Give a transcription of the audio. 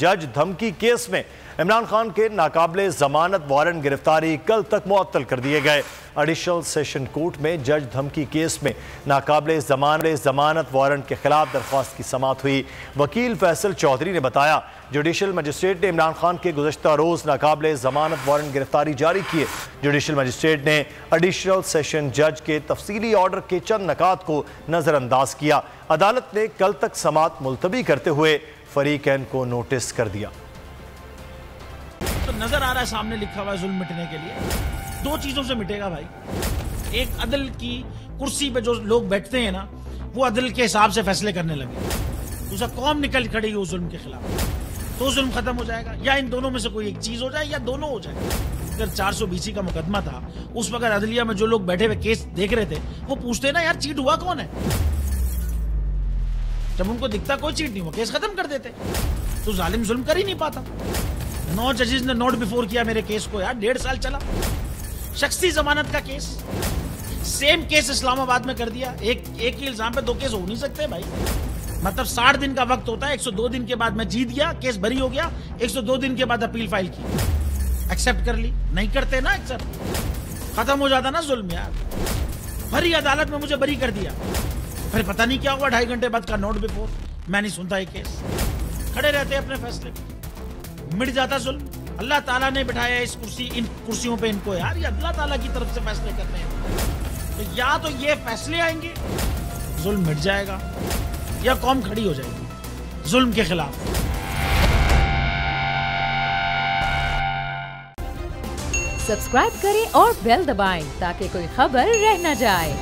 जज धमकी केस में इमरान खान के नाकाबिले जमानत वारंट गिरफ्तारी कल तक मुअत्तल कर दिए गए। एडिशनल सेशन कोर्ट में जज धमकी केस में नाकाबिले जमानत वारंट के खिलाफ दरख्वास्त की समाअत हुई। वकील फैसल चौधरी ने बताया, जुडिशल मजिस्ट्रेट ने इमरान खान के गुज़श्ता रोज़ नाकाबिले जमानत वारंट गिरफ्तारी जारी किए। जुडिशल मजिस्ट्रेट ने एडिशनल सेशन जज के तफसीली ऑर्डर के चंद नकात को नज़रअंदाज किया। अदालत ने कल तक समाअत मुलतवी करते हुए फरीकैन को नोटिस कर दिया। तो नजर आ रहा है सामने लिखा हुआ है जुल्म मिटने के लिए। दो चीजों से मिटेगा भाई, एक अदल की कुर्सी पे जो लोग बैठते हैं ना, वो अदल के हिसाब से फैसले करने लगे। दूसरा, कौम निकल खड़ी उस जुल्म के खिलाफ, तो जुल्म खत्म हो जाएगा। या इन दोनों में से कोई एक चीज हो जाए या दोनों हो जाए। अगर 420 का मुकदमा था, उस वक्त अदलिया में जो लोग बैठे हुए केस देख रहे थे, वो पूछते ना, यार चीट हुआ कौन है? जब उनको दिखता कोई चीट नहीं हुआ, केस खत्म कर देते। तो जालिम जुल्म कर ही नहीं पाता। 9 जजेस ने नोट बिफोर किया मेरे केस को, यार 1.5 साल चला। शख्सी जमानत का केस, सेम केस इस्लामाबाद में कर दिया। एक ही इल्जाम पे 2 केस हो नहीं सकते भाई। मतलब 60 दिन का वक्त होता है। 102 दिन के बाद मैं जीत गया, केस बरी हो गया। 102 दिन के बाद अपील फाइल की, एक्सेप्ट कर ली। नहीं करते ना एक्सेप्ट, खत्म हो जाता ना जुल्म यार। भरी अदालत में मुझे बरी कर दिया, फिर पता नहीं क्या हुआ, 2.5 घंटे बाद का नोट बिफोर। मैं नहीं सुनता ये केस, खड़े रहते अपने फैसले पे, मिट जाता जुल्म। अल्लाह ताला ने बिठाया इन कुर्सियों पे इनको यार, ये अल्लाह ताला की तरफ से फैसले करने हैं। तो या तो ये फैसले आएंगे, जुल्म मिट जाएगा, या कौम खड़ी हो जाएगी जुल्म के खिलाफ। सब्सक्राइब करें और बेल दबाएं ताकि कोई खबर रह न जाए।